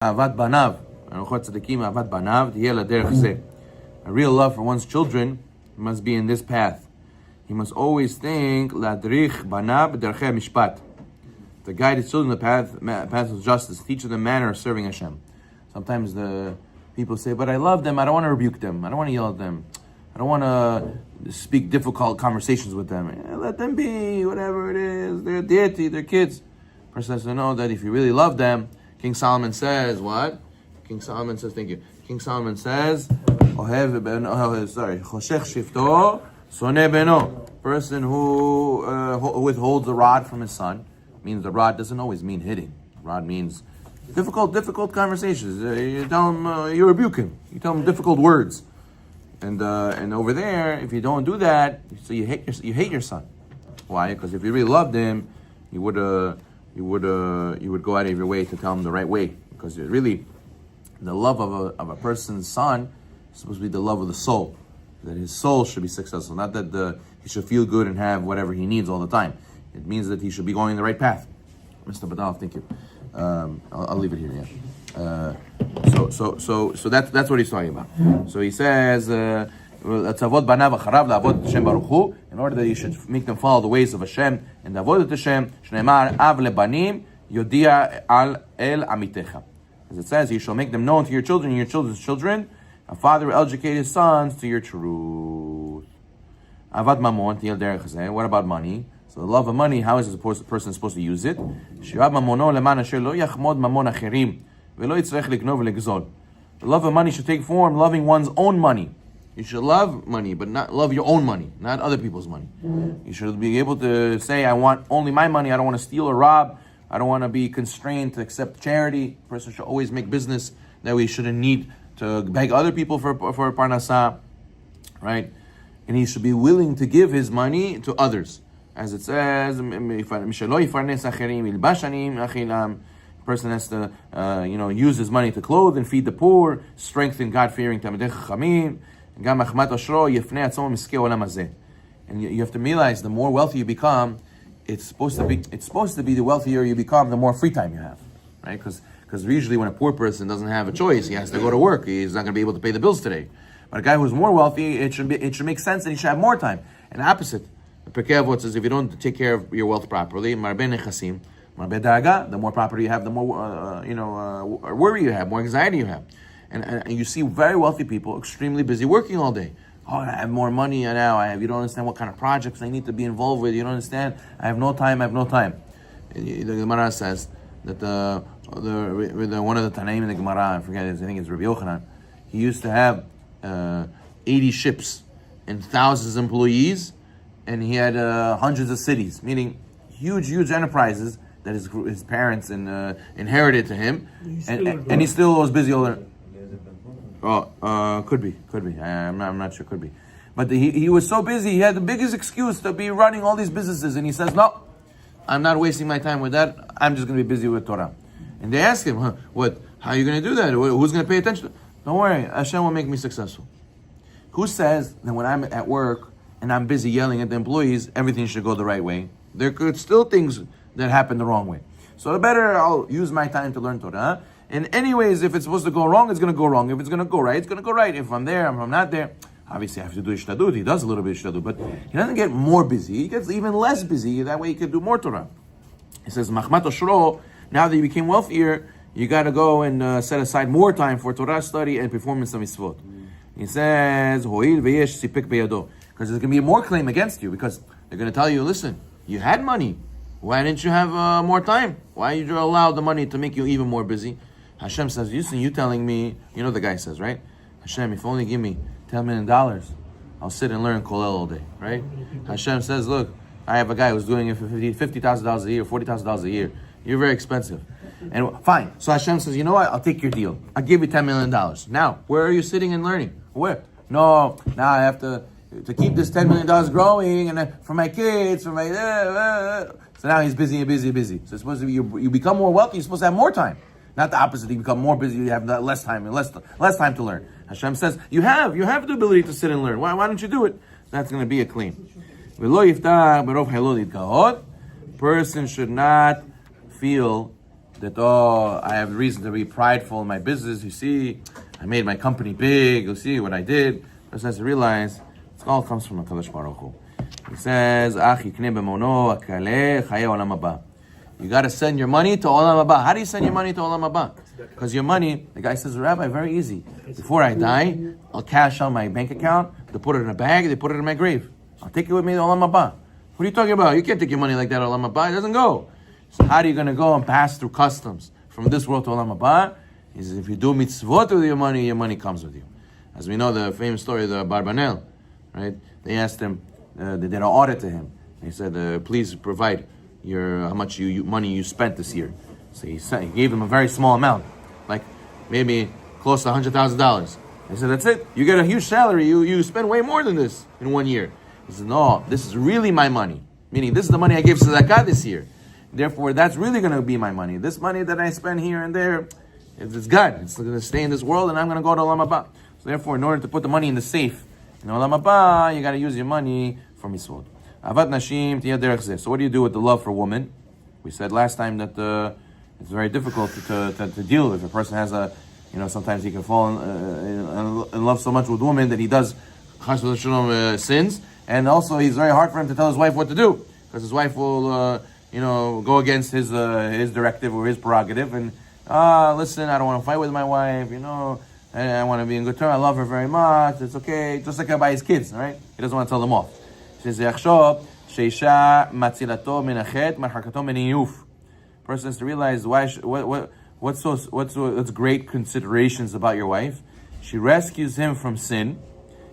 Avat banav, Orchot Tzadikim, avat banav, tiyeh laderech zeh. A real love for one's children must be in this path. He must always think ladrich banav b'derechei mishpat, to guide his children the path of justice, teach them the manner of serving Hashem. Sometimes the people say, "But I love them. I don't want to rebuke them. I don't want to yell at them. I don't want to speak difficult conversations with them. Let them be, whatever it is. They're deity, they're kids." The person has to know that if you really love them, King Solomon says, what? King Solomon says, thank you. King Solomon says, Choshech shifto, soneh beno. Person who withholds the rod from his son, means the rod doesn't always mean hitting. The rod means difficult conversations. You tell him, you rebuke him. You tell him difficult words. And over there, if you don't do that, so you hate your son. Why? Because if you really loved him, you would go out of your way to tell him the right way. Because really, the love of a person's son is supposed to be the love of the soul. That his soul should be successful, not that he should feel good and have whatever he needs all the time. It means that he should be going in the right path. Mr. Badal, thank you. I'll leave it here. Yeah. So that's what he's talking about. So he says, in order that you should make them follow the ways of Hashem and the avodat Hashem, shneimar av lebanim yodia al el amitecha. As it says, you shall make them known to your children and your children's children. A father will educate his sons to your truth. Avad mamon tiyel derech hazeh. What about money? So the love of money, how is a person supposed to use it? Shivad mamono leman asher lo yachmod mamon acherim velo yitzrech lignov legzol. The love of money should take form loving one's own money. You should love money, but not love your own money, not other people's money. You should be able to say, I want only my money. I don't want to steal or rob. I don't want to be constrained to accept charity. A person should always make business. That way he shouldn't need to beg other people for parnasah, right? And he should be willing to give his money to others. As it says, person has to, use his money to clothe and feed the poor, strengthen God-fearing Talmidei Chachamim. And you have to realize, the more wealthy you become, it's supposed to be the wealthier you become, the more free time you have, right? Because usually when a poor person doesn't have a choice, he has to go to work. He's not going to be able to pay the bills today. But a guy who's more wealthy, it should make sense that he should have more time. And the opposite, the Pirkei Avot says, if you don't take care of your wealth properly, the more property you have, the more worry you have, more anxiety you have. And you see very wealthy people extremely busy working all day. Oh, I have more money now. You don't understand what kind of projects I need to be involved with. You don't understand. I have no time. The Gemara says that one of the Tanaim in the Gemara, I think it's Rabbi Yochanan, he used to have 80 ships and thousands of employees, and he had hundreds of cities, meaning huge enterprises that his parents inherited to him, and he still was busy all the. Could be. I'm not sure. Could be, but he was so busy. He had the biggest excuse to be running all these businesses, and he says, "No, I'm not wasting my time with that. I'm just going to be busy with Torah." And they ask him, "What? How are you going to do that? Who's going to pay attention?" Don't worry, Hashem will make me successful. Who says that when I'm at work and I'm busy yelling at the employees, everything should go the right way? There could still things that happen the wrong way. So the better I'll use my time to learn Torah. And anyways, if it's supposed to go wrong, it's going to go wrong. If it's going to go right, it's going to go right. If I'm there, if I'm not there, obviously I have to do ishtadut. He does a little bit of ishtadut, but he doesn't get more busy. He gets even less busy. That way he can do more Torah. He says, Machmat Oshro, now that you became wealthier, you got to go and set aside more time for Torah study and performance of mitzvot. He says, Ho'il veyesh sipek beyado, because there's going to be more claim against you, because they're going to tell you, listen, you had money. Why didn't you have more time? Why did you allow the money to make you even more busy? Hashem says, you telling me, the guy says, right? Hashem, if only give me $10 million, I'll sit and learn Kolel all day, right? Hashem says, look, I have a guy who's doing it for $50,000 a year, $40,000 a year. You're very expensive. And fine. So Hashem says, you know what? I'll take your deal. I'll give you $10 million. Now, where are you sitting and learning? Where? No, now I have to keep this $10 million growing, and for my kids, for my... So now he's busy. So it's supposed to be, you become more wealthy, you're supposed to have more time. Not the opposite. You become more busy, you have less time and less time to learn. Hashem says, you have the ability to sit and learn. Why don't you do it? That's going to be a claim. Person should not feel that, oh, I have reason to be prideful in my business. You see, I made my company big. You see what I did. The person has to realize it all comes from HaKadosh Baruch Hu. He says, you got to send your money to Olam Haba. How do you send your money to Olam Haba? Because your money, the guy says, Rabbi, very easy. Before I die, I'll cash out my bank account. They put it in a bag. They put it in my grave. I'll take it with me to Olam Haba. What are you talking about? You can't take your money like that to Olam Haba. It doesn't go. So how are you going to go and pass through customs from this world to Olam Haba? He says, if you do mitzvot with your money comes with you. As we know, the famous story of the Barbanel, right? They asked him, they did an audit to him. They said, please provide how much money you spent this year. So he gave them a very small amount, like maybe close to $100,000. They said, that's it. You get a huge salary. You spend way more than this in 1 year. He said, no, this is really my money. Meaning, this is the money I gave Tzedakah this year. Therefore, that's really going to be my money. This money that I spend here and there, it's God. It's going to stay in this world, and I'm going to go to Olam Haba. So therefore, in order to put the money in the safe in Olam Haba, you got to use your money for mitzvot. Avat nashim tiyad derech zeh. So what do you do with the love for women? We said last time that it's very difficult to deal with. If a person has sometimes he can fall in love so much with women that he does chas v'shalom sins, and also he's very hard for him to tell his wife what to do, because his wife will go against his directive or his prerogative, and listen, I don't want to fight with my wife, I want to be in good terms, I love her very much, it's okay, just like by his kids, right? He doesn't want to tell them off. Person has to realize what's great considerations about your wife. She rescues him from sin,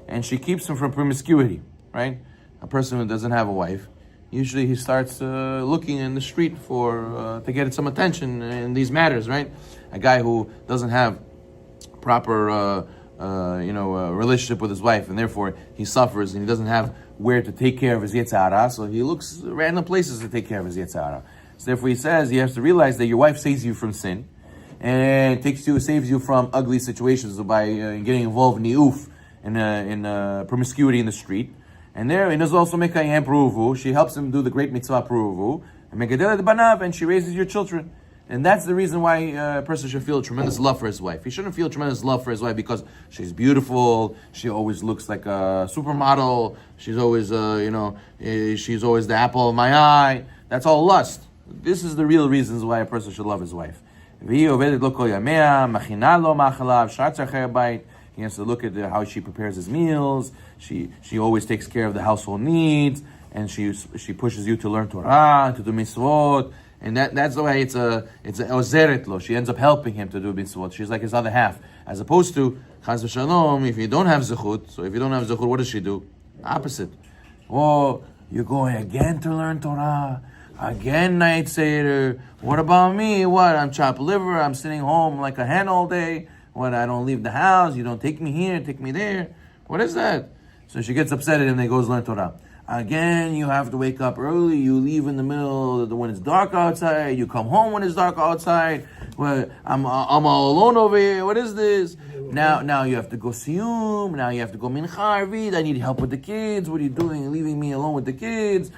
and she keeps him from promiscuity. Right? A person who doesn't have a wife, usually he starts looking in the street to get some attention in these matters. Right? A guy who doesn't have proper relationship with his wife, and therefore he suffers, and he doesn't have where to take care of his Yetzer Hara, so he looks random places to take care of his Yetzer Hara. So therefore he says you have to realize that your wife saves you from sin, and saves you from ugly situations by getting involved in ni'uf, in promiscuity in the street. And there, and there's also Mekayem Pruvu. She helps him do the great mitzvah Pruvu, and Megadelet Banav, and she raises your children. And that's the reason why a person should feel tremendous love for his wife. He shouldn't feel tremendous love for his wife because she's beautiful, she always looks like a supermodel, she's always, she's always the apple of my eye. That's all lust. This is the real reasons why a person should love his wife. He has to look at how she prepares his meals. She always takes care of the household needs, and she pushes you to learn Torah, to do mitzvot. And that's the way it's a ozeret lo. She ends up helping him to do mitzvot. She's like his other half. As opposed to, chas v'shalom, if you don't have zechut, what does she do? Opposite. Oh, you're going again to learn Torah? Again night seder? What about me? What? I'm chopped liver, I'm sitting home like a hen all day. What? I don't leave the house, you don't take me here, take me there. What is that? So she gets upset at him and they goes learn Torah. Again, you have to wake up early. You leave in the middle when it's dark outside. You come home when it's dark outside. Well, I'm all alone over here. What is this? Now you have to go siyum. Now you have to go mincha arvit. I need help with the kids. What are you doing? You're leaving me alone with the kids.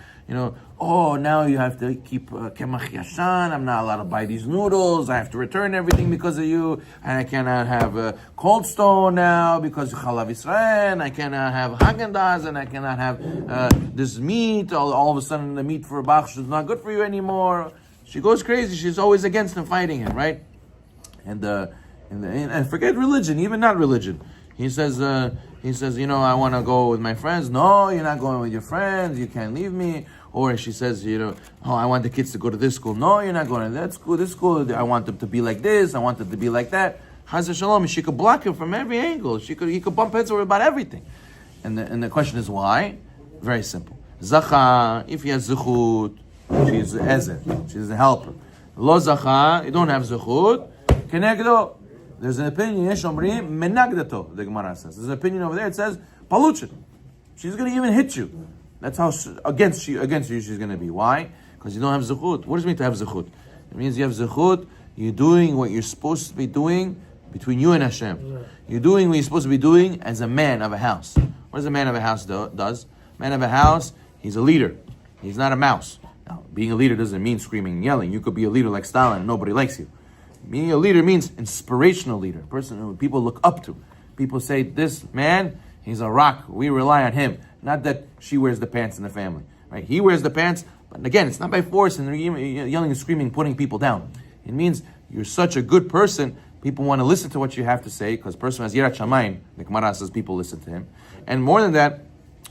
Oh, now you have to keep kemach yashan. I'm not allowed to buy these noodles. I have to return everything because of you. And I cannot have Cold Stone now because of Chalav Yisrael. I cannot have Haagen-Dazs, and I cannot have this meat. All of a sudden, the meat for Bach is not good for you anymore. She goes crazy. She's always against him, fighting him, right? And forget religion, even not religion. He says, I want to go with my friends. No, you're not going with your friends. You can't leave me. Or she says, I want the kids to go to this school. No, you're not going to that school. This school, I want them to be like this. I want them to be like that. Chas v'shalom, she could block him from every angle. He could bump heads over about everything. And the question is why? Very simple. Zacha, if he has zuchut, she's ezer. She's a helper. Lo zacha, you don't have zuchut. Kenegdo. There's an opinion, Yesh Omrim, menagdato, the Gemara says. There's an opinion over there, it says, paluchin. She's going to even hit you. That's how against you she's going to be. Why? Because you don't have zechut. What does it mean to have zechut? It means you have zechut, you're doing what you're supposed to be doing between you and Hashem. You're doing what you're supposed to be doing as a man of a house. What does a man of a house does? Man of a house, he's a leader. He's not a mouse. Now, being a leader doesn't mean screaming and yelling. You could be a leader like Stalin and nobody likes you. Being a leader means inspirational leader, a person who people look up to. People say, this man, he's a rock. We rely on him. Not that she wears the pants in the family. Right? He wears the pants, but again, it's not by force and yelling and screaming, putting people down. It means you're such a good person, people want to listen to what you have to say, because a person has Yirat Shamayim, the Gemara says people listen to him. And more than that,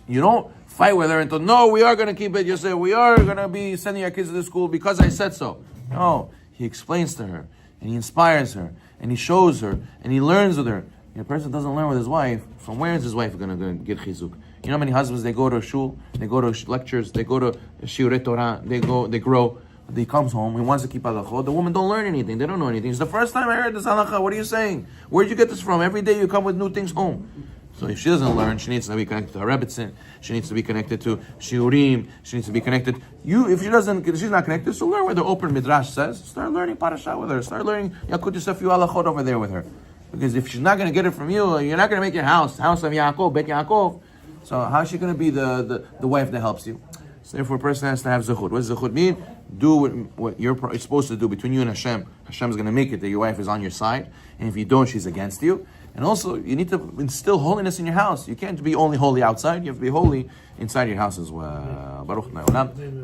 you don't fight with her until, no, we are going to keep it. You say, we are going to be sending our kids to the school because I said so. No, he explains to her, and he inspires her, and he shows her, and he learns with her. A person doesn't learn with his wife, from where is his wife going to get chizuk? You know how many husbands, they go to shul, they go to lectures, they go to shiurei Torah, they grow. He comes home, he wants to keep halachot. The woman don't learn anything, they don't know anything. It's the first time I heard this halakha. What are you saying? Where'd you get this from? Every day you come with new things home. So if she doesn't learn, she needs to be connected to her rebbitzin, she needs to be connected to shiurim, she needs to be connected. If she's not connected, so learn where the open midrash says. Start learning parasha with her. Start learning Yakut Yosef halachot over there with her. Because if she's not going to get it from you, you're not going to make your house of Yaakov, Bet Yaakov. So how is she going to be the wife that helps you? So therefore, a person has to have zechut. What does zechut mean? Do what you're supposed to do between you and Hashem. Hashem is going to make it that your wife is on your side. And if you don't, she's against you. And also, you need to instill holiness in your house. You can't be only holy outside. You have to be holy inside your house as well. Baruch Me'olam.